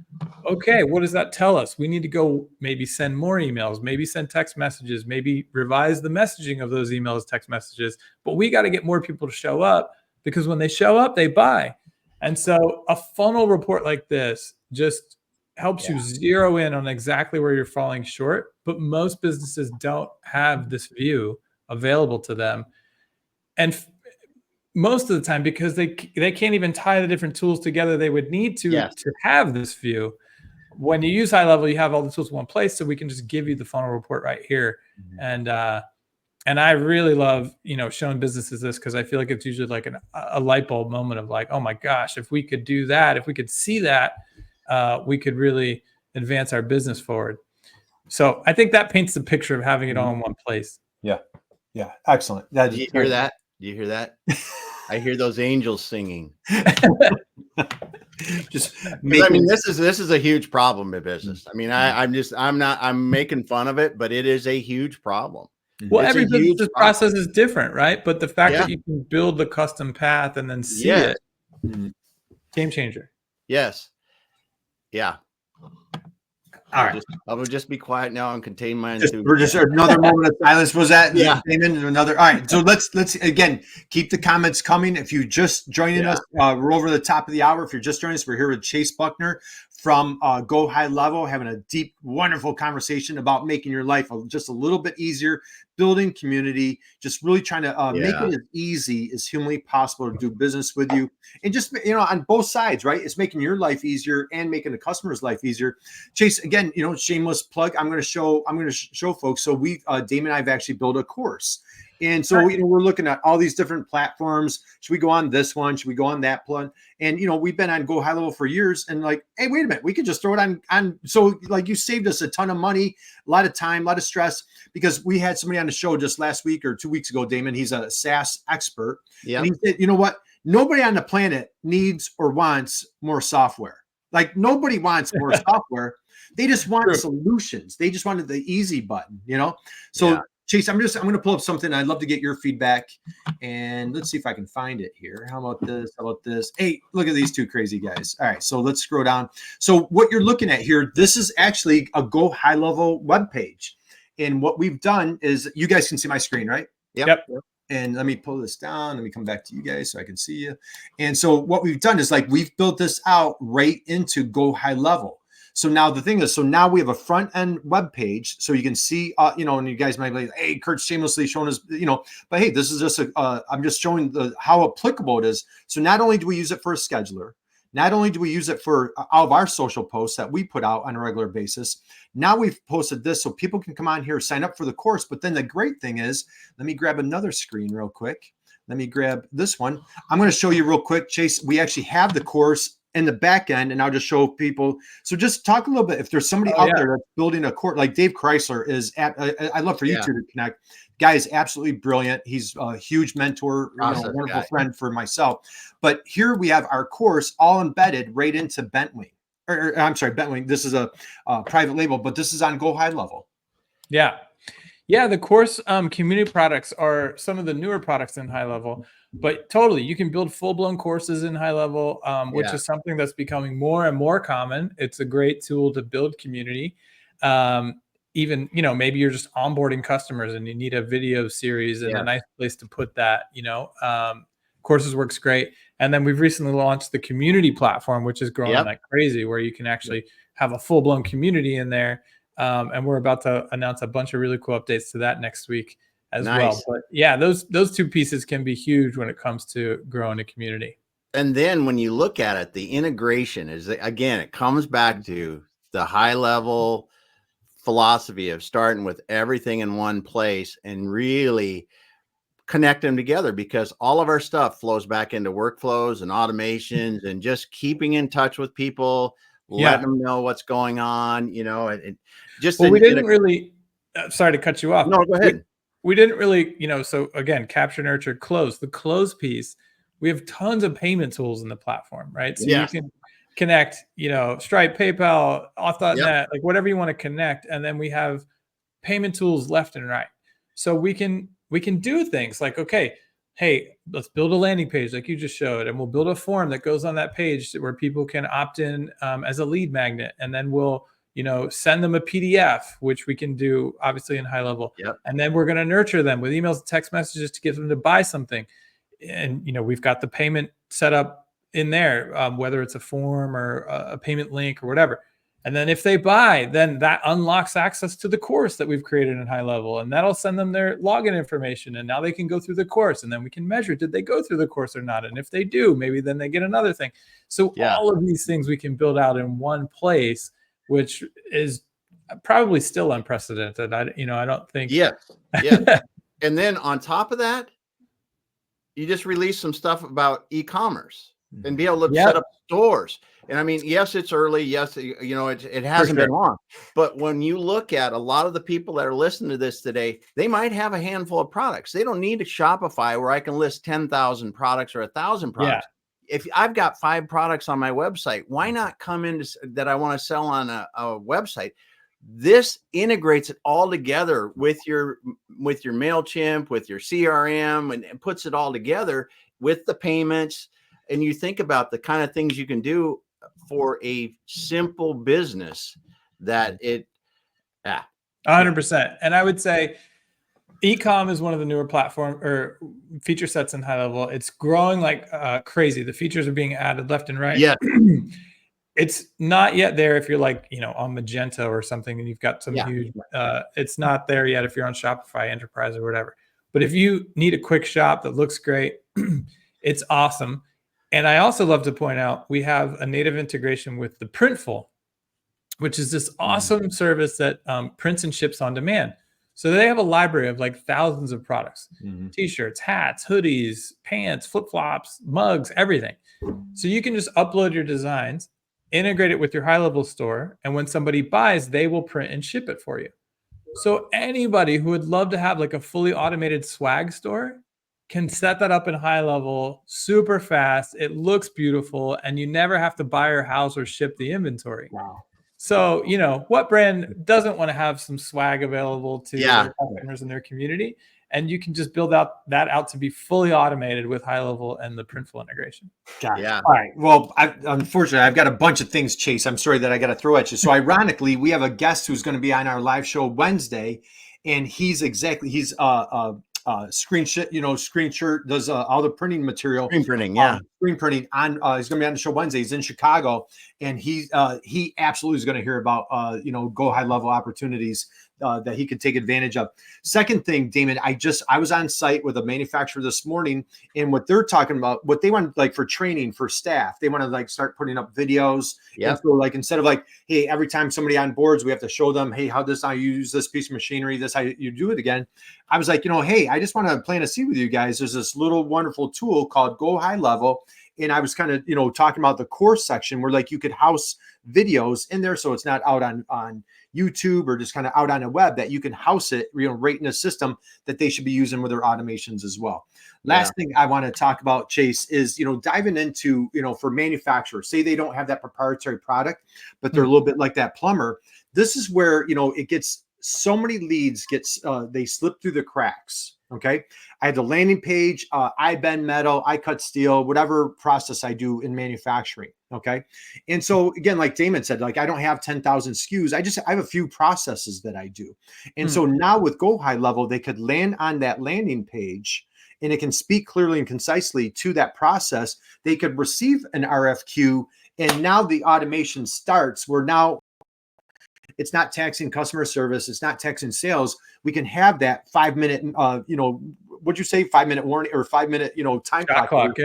S3: Okay, what does that tell us? We need to go maybe send more emails, maybe send text messages, maybe revise the messaging of those emails, text messages. But we got to get more people to show up, because when they show up, they buy. And so a funnel report like this just helps you zero in on exactly where you're falling short. But most businesses don't have this view available to them. And most of the time, because they can't even tie the different tools together they would need to have this view. when you use HighLevel, you have all the tools in one place, so we can just give you the funnel report right here. And I really love, showing businesses this, because I feel like it's usually like a light bulb moment of like, oh my gosh, if we could do that, if we could see that, we could really advance our business forward. So I think that paints the picture of having it all in one place.
S2: Yeah. Yeah. Excellent.
S1: Do you hear that? Do you hear that? I hear those angels singing. This is a huge problem in business. I mean, I'm making fun of it, but it is a huge problem.
S3: Well, every business process is different, right? But the fact that you can build the custom path and then see it, game changer.
S1: Yes. Yeah.
S2: All right.
S1: I will just be quiet now and contain my
S2: We're just another moment of silence. Was that? Yeah. Another. All right. So let's again keep the comments coming. If you just joining us, we're over the top of the hour. If you're just joining us, we're here with Chase Buckner from Go HighLevel, having a deep, wonderful conversation about making your life just a little bit easier, building community, just really trying to make it as easy as humanly possible to do business with you. And just, on both sides, right? It's making your life easier and making the customer's life easier. Chase, again, shameless plug. I'm going to show folks. So Damon and I have actually built a course. And so, we're looking at all these different platforms. Should we go on this one? Should we go on that one? And, we've been on Go HighLevel for years, and like, hey, wait a minute, we could just throw it on. So like, you saved us a ton of money, a lot of time, a lot of stress, because we had somebody on the show just last week or 2 weeks ago, Damon. He's a SaaS expert. Yeah. And he said, you know what? Nobody on the planet needs or wants more software. Like, nobody wants more software. They just want solutions. They just wanted the easy button, So Chase, I'm going to pull up something. I'd love to get your feedback, and let's see if I can find it here. How about this? How about this? Hey, look at these two crazy guys. All right, so let's scroll down. So what you're looking at here, this is actually a Go HighLevel webpage. And what we've done is, you guys can see my screen, right?
S3: Yep.
S2: And let me pull this down. Let me come back to you guys so I can see you. And so what we've done is, like, we've built this out right into Go HighLevel. So now the thing is, now we have a front end web page, so you can see, and you guys might be like, hey, Kurt's shamelessly showing us, but hey, this is just I'm just showing how applicable it is. So not only do we use it for a scheduler, not only do we use it for all of our social posts that we put out on a regular basis, now we've posted this so people can come on here, sign up for the course. But then the great thing is, let me grab another screen real quick. Let me grab this one. I'm going to show you real quick, Chase. We actually have the course in the back end, and I'll just show people. So just talk a little bit. If there's somebody out there that's building a course, like Dave Chrysler is I'd love for you two to connect. Guy is absolutely brilliant. He's a huge mentor, wonderful friend for myself. But here we have our course all embedded right into Bentwing. Or I'm sorry, Bentwing. This is a private label, but this is on Go HighLevel.
S3: Yeah. Yeah, the course community products are some of the newer products in HighLevel, but totally, you can build full-blown courses in HighLevel, which is something that's becoming more and more common. It's a great tool to build community. Even, maybe you're just onboarding customers and you need a video series and a nice place to put that, Courses works great. And then we've recently launched the community platform, which is growing like crazy, where you can actually have a full-blown community in there. And we're about to announce a bunch of really cool updates to that next week as well. But yeah, those two pieces can be huge when it comes to growing a community.
S1: And then when you look at it, the integration is, again, it comes back to the HighLevel philosophy of starting with everything in one place and really connect them together, because all of our stuff flows back into workflows and automations and just keeping in touch with people, letting them know what's going on, and just.
S3: Well, we didn't really, sorry to cut you off.
S1: No, go ahead.
S3: We didn't really, so again, capture, nurture, close. The close piece, we have tons of payment tools in the platform, right? So you can connect, Stripe, PayPal, auth.net, like whatever you want to connect. And then we have payment tools left and right. So we can do things like, okay, hey, let's build a landing page like you just showed, and we'll build a form that goes on that page where people can opt in as a lead magnet. And then we'll, send them a PDF, which we can do obviously in HighLevel. And then we're going to nurture them with emails and text messages to get them to buy something. And, we've got the payment set up in there, whether it's a form or a payment link or whatever. And then if they buy, then that unlocks access to the course that we've created in HighLevel, and that'll send them their login information. And now they can go through the course, and then we can measure, did they go through the course or not? And if they do, maybe then they get another thing. So all of these things we can build out in one place which is probably still unprecedented. I don't think.
S1: Yes. Yes. And then on top of that, you just release some stuff about e-commerce and be able to set up stores. And I mean, yes, it's early. Yes, it hasn't been long. But when you look at a lot of the people that are listening to this today, they might have a handful of products. They don't need a Shopify where I can list 10,000 products or 1,000 products. If I've got 5 products on my website, why not come into that I want to sell on a website? This integrates it all together with your MailChimp, with your CRM, and puts it all together with the payments. And you think about the kind of things you can do for a simple business that
S3: 100%. And I would say e-com is one of the newer platform or feature sets in HighLevel. It's growing like crazy. The features are being added left and right.
S1: Yeah.
S3: It's not yet there if you're like, on Magento or something and you've got some huge, it's not there yet if you're on Shopify Enterprise or whatever. But if you need a quick shop that looks great, it's awesome. And I also love to point out, we have a native integration with the Printful, which is this awesome service that prints and ships on demand. So they have a library of like thousands of products, t-shirts, hats, hoodies, pants, flip-flops, mugs, everything. So you can just upload your designs, integrate it with your HighLevel store, and when somebody buys, they will print and ship it for you. So anybody who would love to have like a fully automated swag store can set that up in HighLevel super fast. It looks beautiful, and you never have to buy or house or ship the inventory.
S2: Wow.
S3: So, what brand doesn't want to have some swag available to their customers in their community? And you can just build that out to be fully automated with HighLevel and the Printful integration.
S2: Yeah. All right. Well, unfortunately, I've got a bunch of things, Chase. I'm sorry that I got to throw at you. So ironically, we have a guest who's going to be on our live show Wednesday, and he's screen shirt, does all the printing material.
S1: Screen printing,
S2: screen printing on. He's going to be on the show Wednesday. He's in Chicago, and he absolutely is going to hear about go high level opportunities that he could take advantage of. Second thing, Damon, I was on site with a manufacturer this morning, and what they're talking about, what they want like for training for staff, they want to like start putting up videos. Yeah. So like instead of like, hey, every time somebody on boards, we have to show them, hey, how you use this piece of machinery, this how you do it again. I was like, hey, I just want to plant a seed with you guys. There's this little wonderful tool called Go High Level. And I was kind of, talking about the course section where like you could house videos in there. So it's not out on YouTube or just kind of out on a web, that you can house it, right in a system that they should be using with their automations as well. Last thing I want to talk about, Chase, is, diving into, for manufacturers, say they don't have that proprietary product, but they're a little bit like that plumber. This is where, it gets so many leads they slip through the cracks. Okay. I have the landing page. I bend metal, I cut steel, whatever process I do in manufacturing. Okay. And so again, like Damon said, like I don't have 10,000 SKUs. I have a few processes that I do. And so now with Go High Level, they could land on that landing page and it can speak clearly and concisely to that process. They could receive an RFQ, and now the automation starts where now it's not taxing customer service. It's not taxing sales. We can have that 5 minute, what'd you say? 5 minute warning or 5 minute, time clock.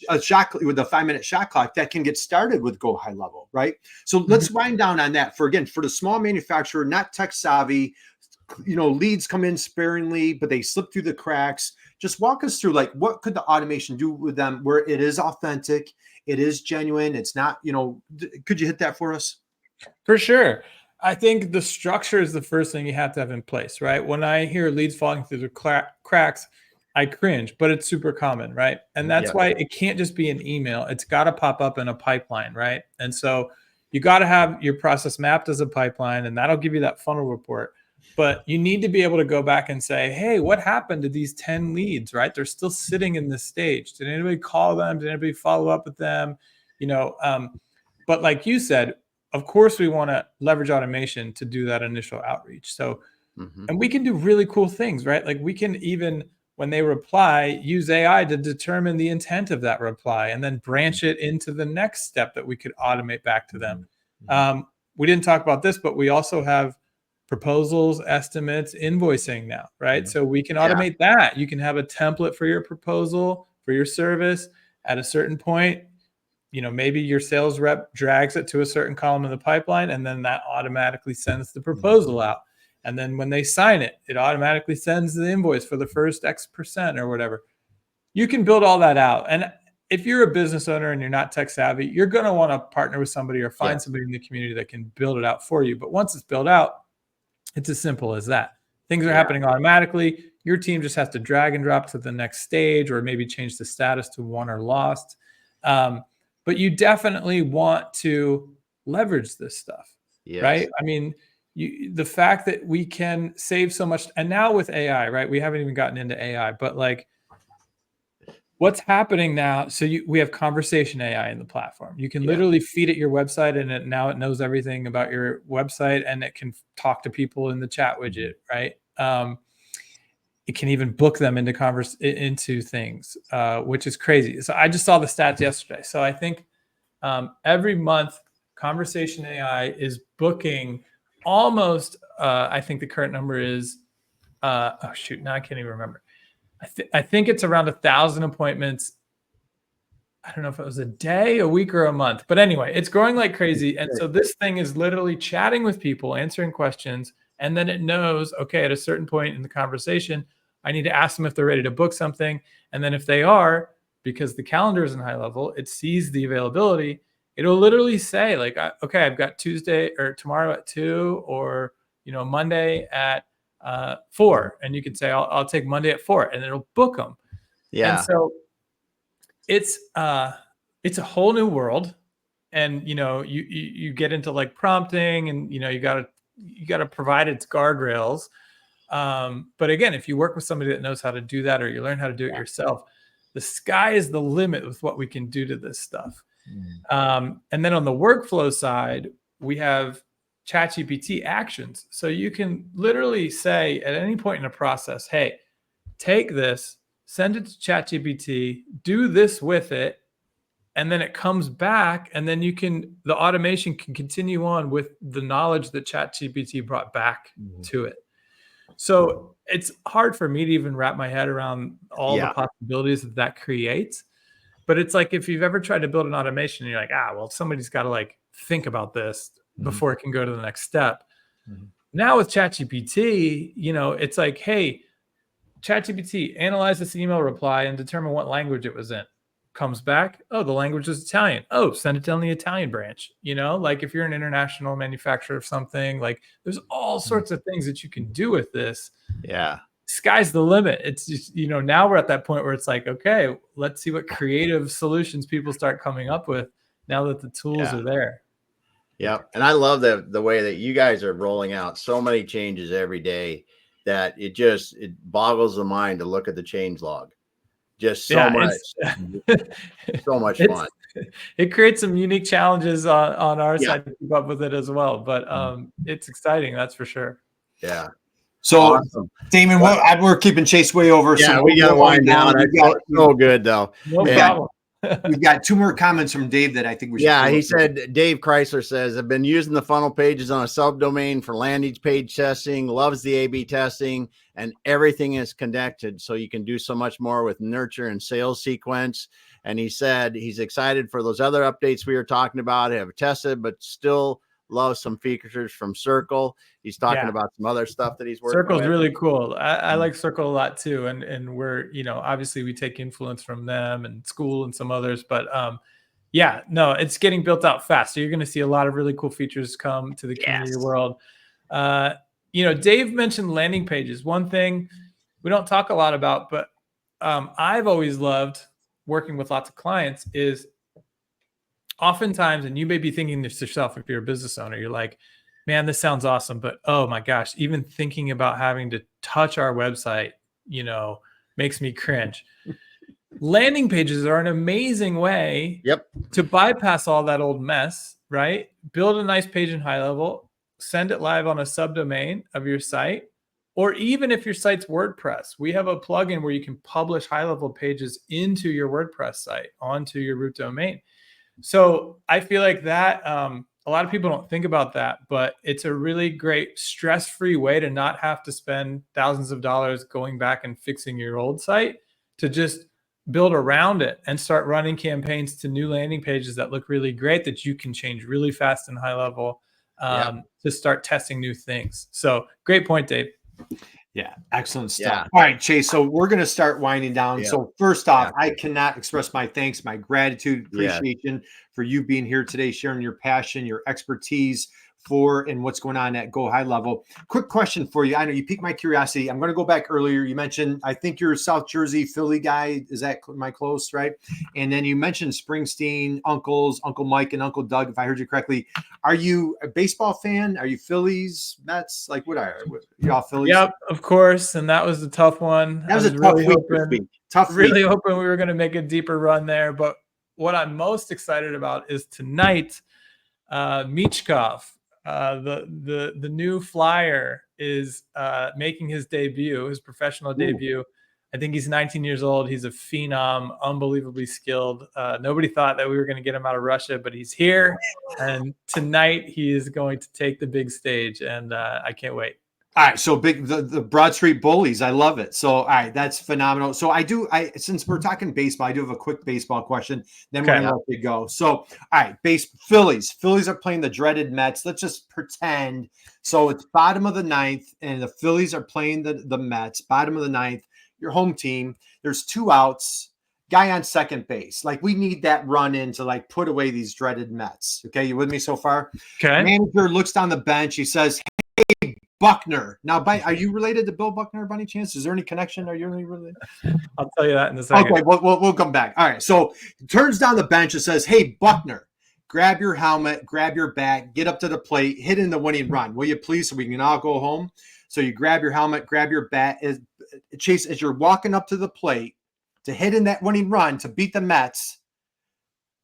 S2: A shot with a 5 minute shot clock that can get started with Go High Level, right? So let's wind down on that for the small manufacturer, not tech savvy, leads come in sparingly, but they slip through the cracks. Just walk us through, like, what could the automation do with them where it is authentic, it is genuine, it's not, could you hit that for us?
S3: For sure. I think the structure is the first thing you have to have in place, right? When I hear leads falling through the cracks, I cringe, but it's super common, right? And that's why it can't just be an email. It's got to pop up in a pipeline, right? And so you got to have your process mapped as a pipeline, and that'll give you that funnel report. But you need to be able to go back and say, hey, what happened to these 10 leads, right? They're still sitting in this stage. Did anybody call them? Did anybody follow up with them? But like you said, of course, we want to leverage automation to do that initial outreach. So, and we can do really cool things, right? Like we can even, when they reply, use AI to determine the intent of that reply and then branch it into the next step that we could automate back to them. We didn't talk about this, but we also have proposals, estimates, invoicing now, right? So we can automate that. You can have a template for your proposal, for your service. At a certain point, maybe your sales rep drags it to a certain column in the pipeline, and then that automatically sends the proposal out. And then when they sign it, it automatically sends the invoice for the first X% or whatever. You can build all that out. And if you're a business owner and you're not tech savvy, you're going to want to partner with somebody or find somebody in the community that can build it out for you. But once it's built out, it's as simple as that. Things are happening automatically. Your team just has to drag and drop to the next stage, or maybe change the status to won or lost. But you definitely want to leverage this stuff, right? I mean, the fact that we can save so much, and now with AI, right? We haven't even gotten into AI, but like what's happening now. So we have conversation AI in the platform. You can literally feed it your website, and now it knows everything about your website, and it can talk to people in the chat widget, right? It can even book them into things, which is crazy. So I just saw the stats yesterday. So I think every month, conversation AI is booking almost, I think the current number is, now I can't even remember. I think it's around 1,000 appointments. I don't know if it was a day, a week, or a month. But anyway, it's growing like crazy. And so this thing is literally chatting with people, answering questions, and then it knows, okay, at a certain point in the conversation, I need to ask them if they're ready to book something. And then if they are, because the calendar is in HighLevel, it sees the availability. It'll literally say like, okay, I've got Tuesday or tomorrow at 2, or, Monday at 4. And you can say, I'll take Monday at 4, and it'll book them. Yeah. And so it's a whole new world. And, you get into like prompting, and, you got to provide its guardrails. But again, if you work with somebody that knows how to do that, or you learn how to do it yourself, the sky is the limit with what we can do to this stuff. And then on the workflow side, we have ChatGPT actions. So you can literally say at any point in a process, hey, take this, send it to ChatGPT, do this with it, and then it comes back, and then the automation can continue on with the knowledge that ChatGPT brought back to it. So it's hard for me to even wrap my head around all the possibilities that creates. But it's like, if you've ever tried to build an automation and you're like, well, somebody's got to like think about this before it can go to the next step. Now with ChatGPT, it's like, hey, ChatGPT, analyze this email reply and determine what language it was in. Comes back, oh, the language is Italian. Oh, send it down the Italian branch. Like if you're an international manufacturer of something, like there's all sorts of things that you can do with this. Yeah. Sky's the limit. It's just, now we're at that point where it's like, okay, let's see what creative solutions people start coming up with now that the tools are there.
S1: Yeah. And I love the way that you guys are rolling out so many changes every day that it boggles the mind to look at the change log. Just so much, so much fun.
S3: It creates some unique challenges on our side to keep up with it as well. But it's exciting, that's for sure.
S1: Yeah.
S2: So, awesome. Damon, we're keeping Chase way over.
S1: Yeah, so we got to wind down. That's so good, though.
S3: No problem.
S2: We've got 2 more comments from Dave that I think we should.
S1: Yeah, he said, Dave Chrysler says, I've been using the funnel pages on a subdomain for landing page testing, loves the A/B testing, and everything is connected. So you can do so much more with nurture and sales sequence. And he said he's excited for those other updates we were talking about, have tested, but still loves some features from Circle. He's talking about some other stuff that he's working
S3: Circle's
S1: with.
S3: really cool. I like Circle a lot too. And we're, obviously we take influence from them and School and some others, but it's getting built out fast. So you're going to see a lot of really cool features come to the community world. Dave mentioned landing pages. One thing we don't talk a lot about, but I've always loved working with lots of clients is oftentimes, and you may be thinking this yourself if you're a business owner, you're like, man, this sounds awesome, but oh my gosh, even thinking about having to touch our website, makes me cringe. Landing pages are an amazing way to bypass all that old mess, right? Build a nice page in HighLevel, send it live on a subdomain of your site, or even if your site's WordPress, we have a plugin where you can publish HighLevel pages into your WordPress site, onto your root domain. So I feel like that a lot of people don't think about that, but it's a really great stress-free way to not have to spend thousands of dollars going back and fixing your old site, to just build around it and start running campaigns to new landing pages that look really great that you can change really fast and HighLevel to start testing new things. So great point, Dave.
S2: Yeah, excellent stuff. All right, Chase. So we're going to start winding down. So first off, I cannot express my thanks, my gratitude, appreciation for you being here today, sharing your passion, your expertise for and what's going on at Go HighLevel. Quick question for you. I know you piqued my curiosity. I'm going to go back earlier. You mentioned, I think you're a South Jersey, Philly guy. Is that my close, right? And then you mentioned Springsteen, uncles, Uncle Mike and Uncle Doug, if I heard you correctly. Are you a baseball fan? Are you Phillies, Mets? Like what are you all Phillies?
S3: Yep, of course. And that was a tough one.
S2: That was a tough week.
S3: Really hoping we were going to make a deeper run there. But what I'm most excited about is tonight, Michkov, the new flyer, is making his debut, his professional debut. I think he's 19 years old. He's a phenom, unbelievably skilled. Nobody thought that we were going to get him out of Russia, but he's here. And tonight he is going to take the big stage, and I can't wait.
S2: All right, so the Broad Street Bullies, I love it. So all right, that's phenomenal. So since we're talking baseball, I do have a quick baseball question. Then we're gonna let you go. So all right, Phillies are playing the dreaded Mets. Let's just pretend. So it's bottom of the ninth, and the Phillies are playing the Mets. Bottom of the ninth, your home team. There's 2 outs. Guy on second base. Like we need that run in to like put away these dreaded Mets. Okay, you with me so far?
S3: Okay.
S2: Manager looks down the bench. He says, "Hey, Buckner." Now, are you related to Bill Buckner by any chance? Is there any connection? Are you really related?
S3: I'll tell you that in a second.
S2: Okay, we'll come back. All right. So turns down the bench and says, "Hey, Buckner, grab your helmet, grab your bat, get up to the plate, hit in the winning run. Will you please, so we can all go home?" So you grab your helmet, grab your bat. Chase, as you're walking up to the plate to hit in that winning run to beat the Mets,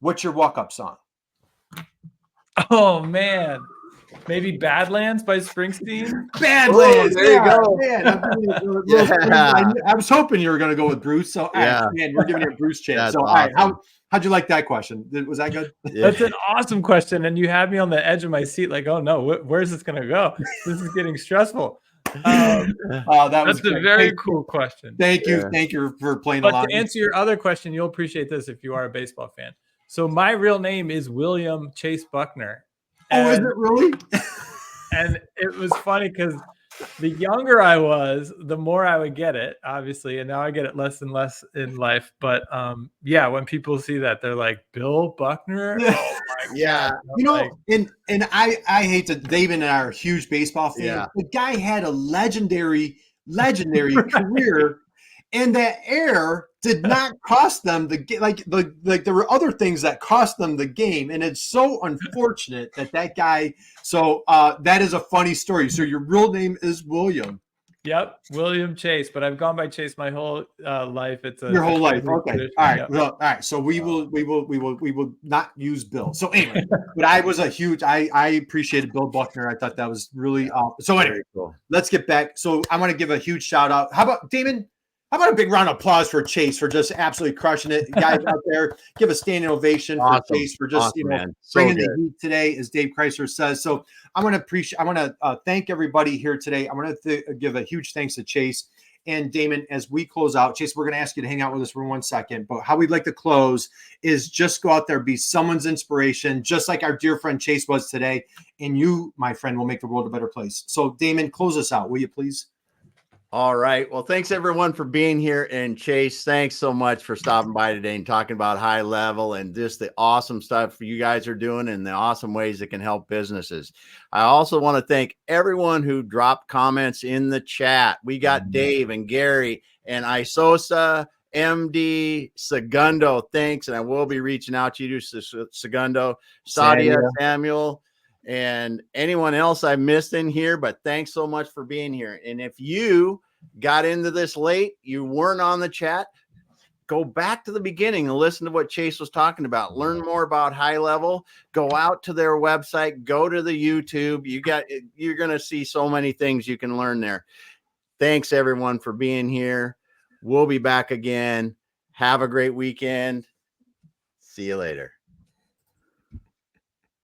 S2: what's your walk-up song?
S3: Oh, man. Maybe Badlands by Springsteen?
S2: Badlands.
S1: There you go.
S2: Man, I was hoping you were going to go with Bruce. So, man, we're giving you a Bruce chance. So,
S1: awesome.
S2: All right, how'd you like that question? Was that good?
S3: That's an awesome question. And you had me on the edge of my seat like, oh, no, where's this going to go? This is getting stressful. That's a very cool question.
S2: Thank you. Thank you for playing along.
S3: But to answer your other question, you'll appreciate this if you are a baseball fan. So my real name is William Chase Buckner.
S2: Is it really?
S3: And it was funny because the younger I was, the more I would get it, obviously. And now I get it less and less in life. But when people see that, they're like, Bill Buckner? Oh my God.
S2: You know, and I hate to, David and I are huge baseball fans. Yeah. The guy had a legendary career, and that error did not cost them the game. Like there were other things that cost them the game, and it's so unfortunate that guy. So that is a funny story. So your real name is William.
S3: Yep, William Chase, but I've gone by Chase my whole life.
S2: Your whole life. Okay. All right. Yep. Well, all right. So we will not use Bill. So anyway, but I was a huge. I appreciated Bill Buckner. I thought that was really awesome. So anyway, let's get back. So I want to give a huge shout out. How about Damon? How about a big round of applause for Chase for just absolutely crushing it, guys out there? Give a standing ovation for Chase for just bringing the heat today, as Dave Chrysler says. So I want to thank everybody here today. I want to give a huge thanks to Chase and Damon as we close out. Chase, we're going to ask you to hang out with us for 1 second, but how we'd like to close is just go out there, be someone's inspiration, just like our dear friend Chase was today, and you, my friend, will make the world a better place. So Damon, close us out, will you please?
S1: All right. Well, thanks everyone for being here. And Chase, thanks so much for stopping by today and talking about HighLevel and just the awesome stuff you guys are doing and the awesome ways that can help businesses. I also want to thank everyone who dropped comments in the chat. We got Dave and Gary and Isosa, MD, Segundo. Thanks. And I will be reaching out to you, Segundo, Sadia, Samuel, and anyone else I missed in here, but thanks so much for being here. And if you got into this late, you weren't on the chat, go back to the beginning and listen to what Chase was talking about. Learn more about HighLevel. Go out to their website, go to the YouTube. You're going to see so many things you can learn there. Thanks everyone for being here. We'll be back again. Have a great weekend. See you later.